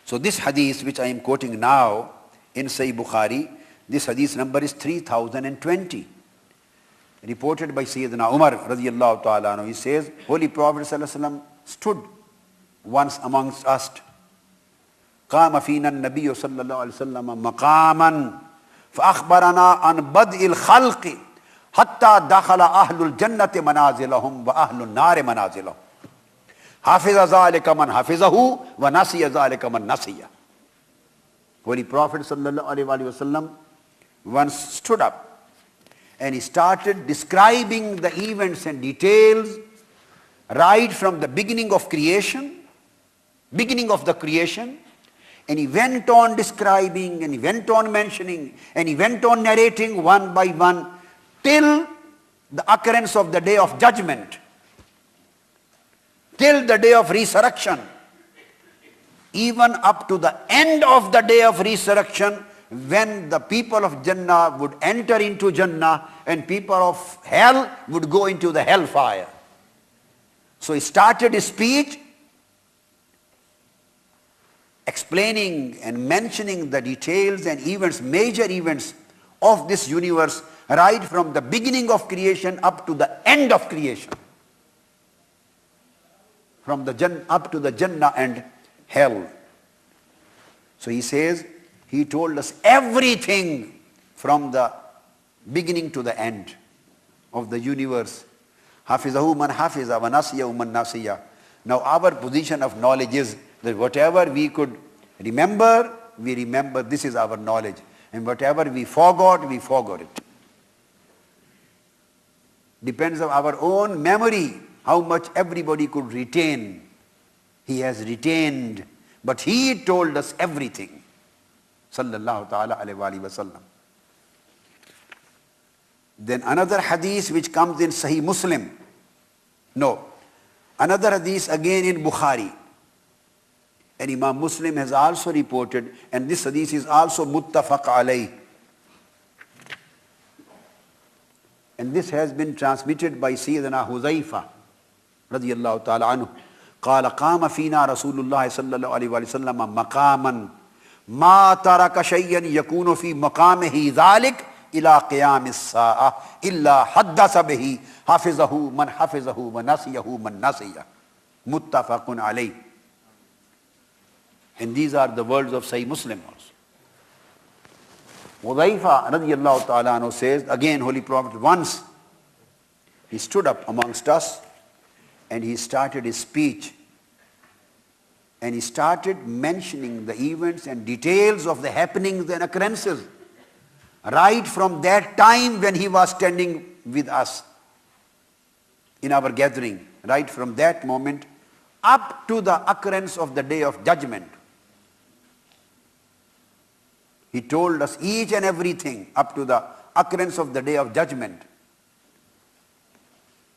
So this hadith which I am quoting now in Sahih Bukhari, this hadith number is 3020. Reported by Sayyidina Umar radiyallahu ta'ala anhu. He says, Holy Prophet sallallahu alaihi wasallam stood once amongst us. قام فينا النبي صلى الله عليه وسلم مقاما فأخبرنا عن بدء الخلق حتى دخل أهل الجنة منازلهم وأهل النار منازلهم حفظ ذلك من حفظه ونسي ذلك من نسيه. Holy Prophet sallallahu alaihi wasallam once stood up and he started describing the events and details right from the beginning of creation, beginning of the creation, and he went on describing and he went on mentioning and he went on narrating one by one till the occurrence of the day of judgment, till the day of resurrection, even up to the end of the day of resurrection, when the people of Jannah would enter into Jannah and people of hell would go into the hellfire. So he started his speech explaining and mentioning the details and events, major events of this universe, right from the beginning of creation up to the end of creation. From the up to the Jannah and hell. So he says, he told us everything from the beginning to the end of the universe. Hafizahu man hafiza wa nasiyahu man nasiya. Now our position of knowledge is that whatever we could remember, we remember. This is our knowledge. And whatever we forgot it. Depends on our own memory, how much everybody could retain. He has retained, but he told us everything. Sallallahu ta'ala alayhi wa sallam. Then another hadith which comes in Sahih Muslim. No. Another hadith again in Bukhari. And Imam Muslim has also reported, and this hadith is also muttafaq alayh. And this has been transmitted by Sayyidina Huzaifa radiyallahu ta'ala anhu. قال قام فينا رسول الله صلى الله عليه وسلم مقاما ما ترك شيئا يكون في مقامه ذلك إلى قيام الساعة إلا حدث به حفظه من حفظه ونسيه من نسيه متفق عليه. And these are the words of Sahih Muslim also. Hudhaifa radiyallahu ta'ala anhu says, again Holy Prophet once, he stood up amongst us and he started his speech. And he started mentioning the events and details of the happenings and occurrences. Right from that time when he was standing with us in our gathering. Right from that moment up to the occurrence of the day of judgment. He told us each and everything up to the occurrence of the day of judgment.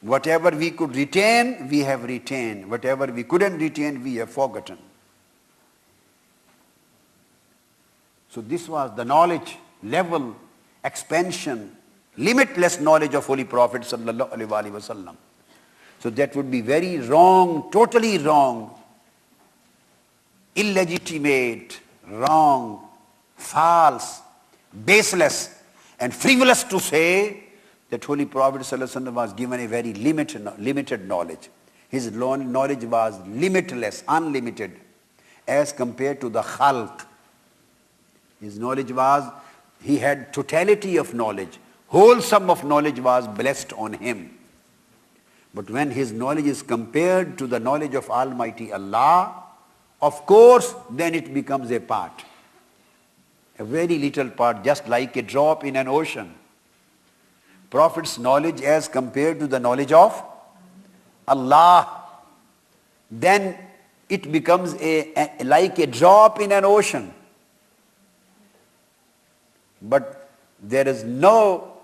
Whatever we could retain, we have retained. Whatever we couldn't retain, we have forgotten. So this was the knowledge, level, expansion, limitless knowledge of Holy Prophet sallallahu alaihi wasallam. So that would be very wrong, totally wrong, illegitimate, wrong, false, baseless, and frivolous to say that Holy Prophet ﷺ was given a very limited knowledge. His knowledge was limitless, unlimited, as compared to the khalq. His knowledge was, he had totality of knowledge. Whole sum of knowledge was blessed on him. But when his knowledge is compared to the knowledge of Almighty Allah, of course, then it becomes a part. A very little part, just like a drop in an ocean. Prophet's knowledge as compared to the knowledge of Allah, then it becomes like a drop in an ocean. But there is no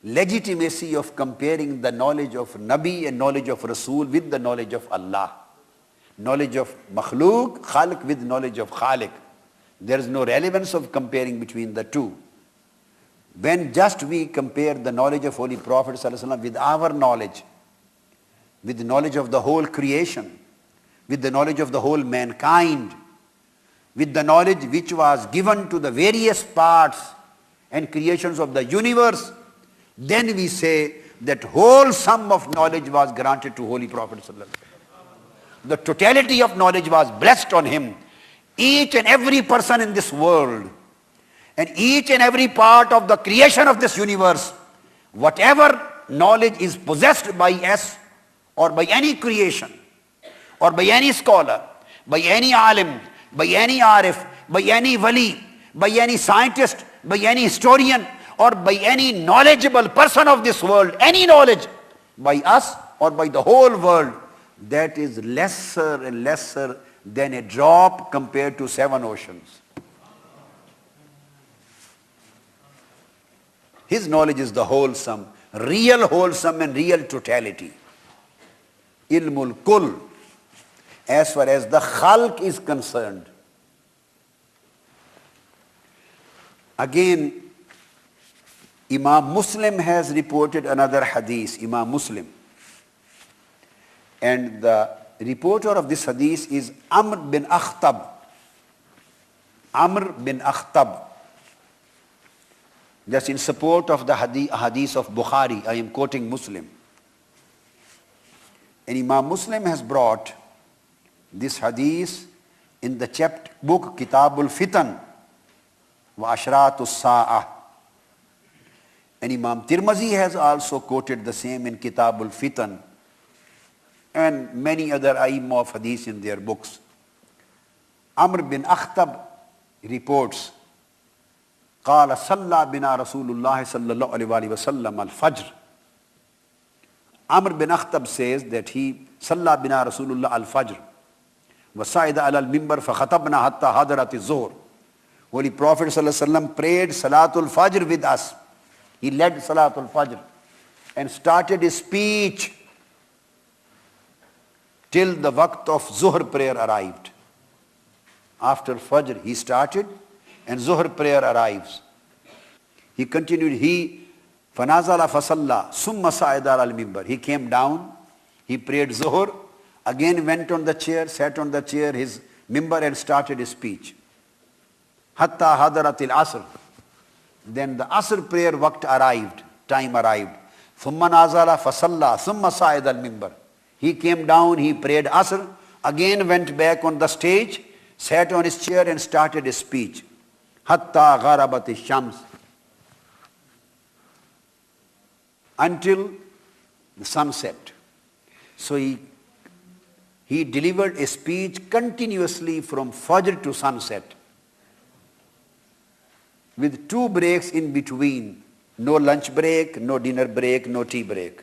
legitimacy of comparing the knowledge of Nabi and knowledge of Rasul with the knowledge of Allah. Knowledge of Makhluk, Khalik with knowledge of Khalik. There is no relevance of comparing between the two. When just we compare the knowledge of Holy Prophet ﷺ with our knowledge, with the knowledge of the whole creation, with the knowledge of the whole mankind, with the knowledge which was given to the various parts and creations of the universe, then we say that whole sum of knowledge was granted to Holy Prophet ﷺ. The totality of knowledge was blessed on him. Each and every person in this world and each and every part of the creation of this universe, whatever knowledge is possessed by us or by any creation or by any scholar, by any alim, by any arif, by any wali, by any scientist, by any historian, or by any knowledgeable person of this world, any knowledge by us or by the whole world, that is lesser and lesser than a drop compared to 7 oceans. His knowledge is the wholesome and real totality. Ilmul Kul, as far as the Khalq is concerned. Again, Imam Muslim has reported another hadith, Imam Muslim. And the reporter of this hadith is Amr bin Akhtab. Amr bin Akhtab. Just in support of the hadith of Bukhari, I am quoting Muslim. And Imam Muslim has brought this hadith in the chapter book Kitabul Fitan wa Ashratus Sa'ah. And Imam Tirmizi has also quoted the same in Kitabul Fitan and many other A'immah of hadith in their books. Amr bin Akhtab reports, قال صلى بنا رسول الله صلى الله عليه وسلم الفجر. Amr bin Akhtab says that he صلى بنا رسول الله الفجر وصعد على المنبر فخطبنا حتى حضرت الظهر. Holy Prophet ﷺ prayed Salatul Fajr with us. He led Salatul Fajr and started his speech till the waqt of Zuhr prayer arrived. After Fajr he started and Zuhr prayer arrives. He continued, he فَنَازَلَ فَصَلَّى ثُمَّ صَعِدَ عَلَى الْمِنْبَرِ. He came down, he prayed Zuhr, again went on the chair, sat on the chair, his mimbar, and started his speech. Hatta hadaratil asr. Then the asr prayer waqt arrived, time arrived. Thumma nazala fasalla, thumma sa'id al-mimbar. He came down, he prayed asr, again went back on the stage, sat on his chair and started his speech. Hatta gharabati shams. Until the sunset. So he delivered a speech continuously from Fajr to sunset, with 2 breaks in between. No lunch break, no dinner break, no tea break.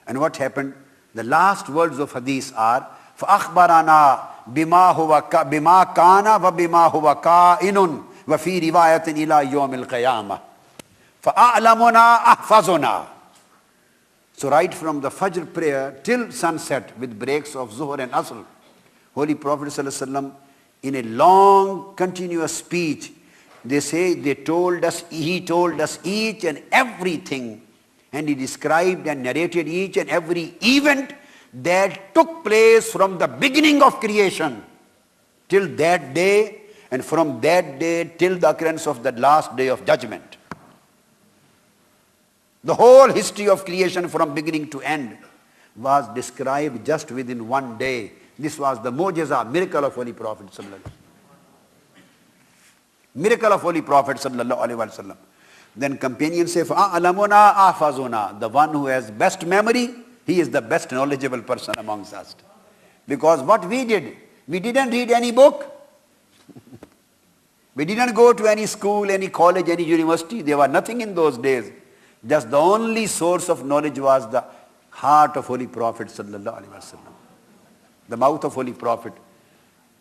And what happened? The last words of hadith are, فَأَخْبَرَنَا بِمَا كَانَ وَبِمَا هُوَ كَائِنٌ وَفِي رِوَايَةٍ إِلَى يَوْمِ الْقِيَامَةِ فَأَعْلَمُنَا أَحْفَظُنَا. So right from the Fajr prayer till sunset with breaks of Zuhr and Asr, Holy Prophet ﷺ in a long continuous speech, they say he told us each and everything, and he described and narrated each and every event that took place from the beginning of creation till that day, and from that day till the occurrence of the last day of judgment. The whole history of creation from beginning to end was described just within one day. This was the mu'jiza, miracle of Holy Prophet ﷺ. Miracle of Holy Prophet ﷺ. Then companions say, فَأَعْلَمُنَا أَحْفَظُنَا. The one who has best memory, he is the best knowledgeable person amongst us. Because what we did, we didn't read any book. We didn't go to any school, any college, any university. There was nothing in those days. Just the only source of knowledge was the heart of Holy Prophet ﷺ. The mouth of Holy Prophet.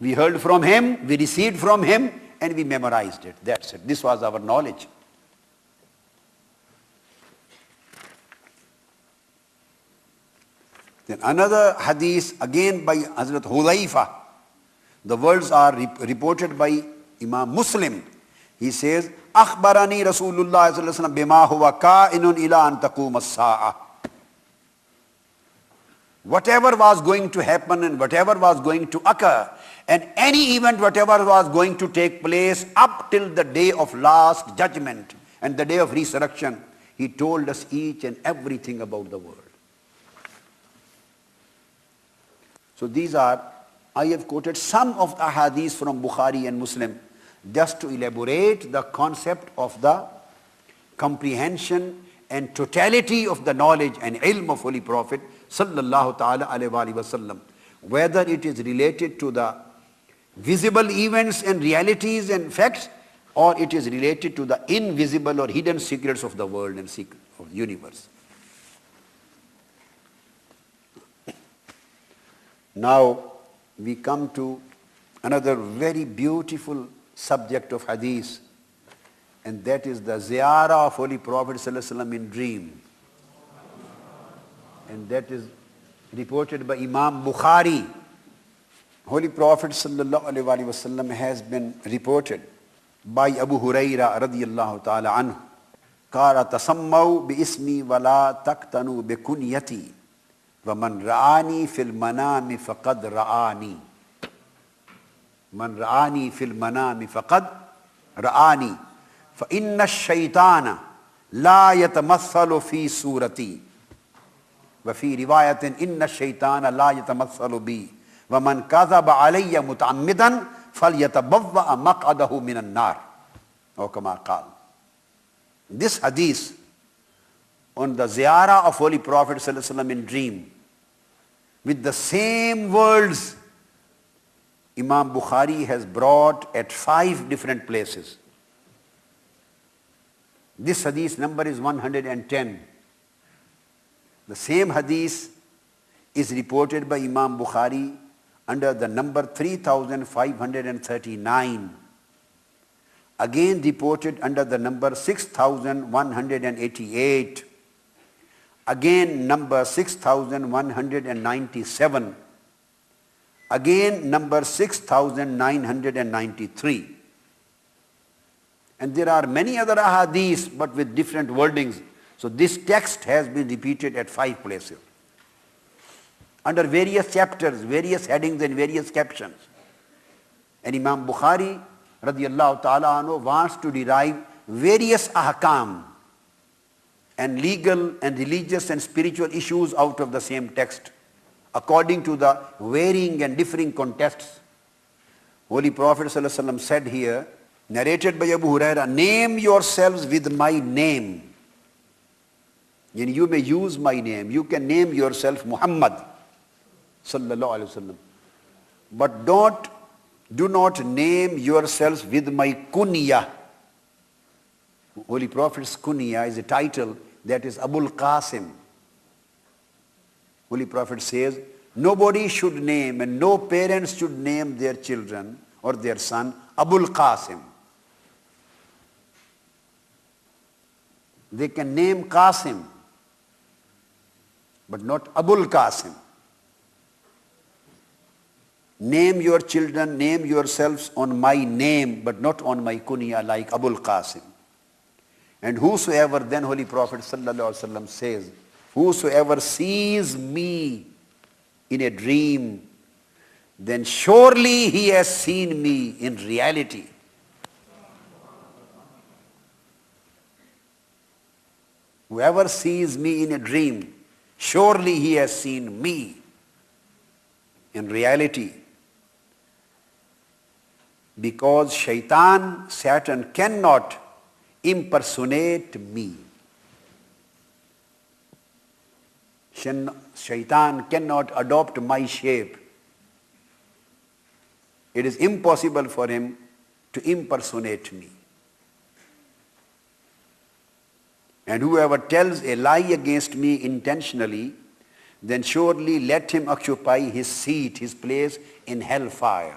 We heard from him, we received from him, and we memorized it. That's it. This was our knowledge. Then another hadith, again by Hazrat Hudhaifa. The words are reported by Imam Muslim. He says, أخبرني رسول الله صلى الله عليه وسلم بما هو كائن إلى أن تقوم الساعة. Whatever was going to happen and whatever was going to occur And any event, whatever was going to take place up till the day of last judgment and the day of resurrection, he told us each and everything about the world. So these are, I have quoted some of the hadiths from Bukhari and Muslim just to elaborate the concept of the comprehension and totality of the knowledge and ilm of Holy Prophet sallallahu ta'ala alayhi wa sallam. Whether it is related to the visible events and realities and facts, or it is related to the invisible or hidden secrets of the world and secret of the universe. Now we come to another very beautiful subject of hadith, and that is the ziyarah of Holy Prophet ﷺ in dream. And that is reported by Imam Bukhari. Holy Prophet ﷺ has been reported by Abu Huraira radiyallahu ta'ala anhu. قال تسموا باسمي ولا تقتنوا بكنيتي ومن رآني في المنام فقد رآني. من رآني في المنام فقد رآني فإن الشيطان لا يتمثل في صورتي وفي رواية إن الشيطان لا يتمثل بي ومن كذب علي متعمدا فليتبوأ مقعده من النار أو كما قال. This hadith on the ziyarah of Holy Prophet ﷺ in dream, with the same words, Imam Bukhari has brought at 5 different places. This hadith number is 110. The same hadith is reported by Imam Bukhari under the number 3539. Again reported under the number 6188. Again number 6197. Again number 6993. And there are many other ahadiths but with different wordings. So this text has been repeated at 5 places, under various chapters, various headings and various captions. And Imam Bukhari radiyallahu ta'ala anhu wants to derive various ahkam and legal and religious and spiritual issues out of the same text, according to the varying and differing contexts. Holy Prophet ﷺ said here, narrated by Abu Huraira, name yourselves with my name. And you may use my name. You can name yourself Muhammad sallallahu alaihi wasallam. But do not name yourselves with my kunya. Holy Prophet's kunya is a title that is Abul Qasim. Holy Prophet says, nobody should name and no parents should name their children or their son Abul Qasim. They can name Qasim, but not Abul Qasim. Name your children, name yourselves on my name, but not on my kunya like Abul Qasim. And whosoever, then Holy Prophet ﷺ says, whosoever sees me in a dream, then surely he has seen me in reality. Whoever sees me in a dream, surely he has seen me in reality. Because Satan cannot impersonate me. Shaitan cannot adopt my shape. It is impossible for him to impersonate me. And whoever tells a lie against me intentionally, then surely let him occupy his seat, his place in hellfire.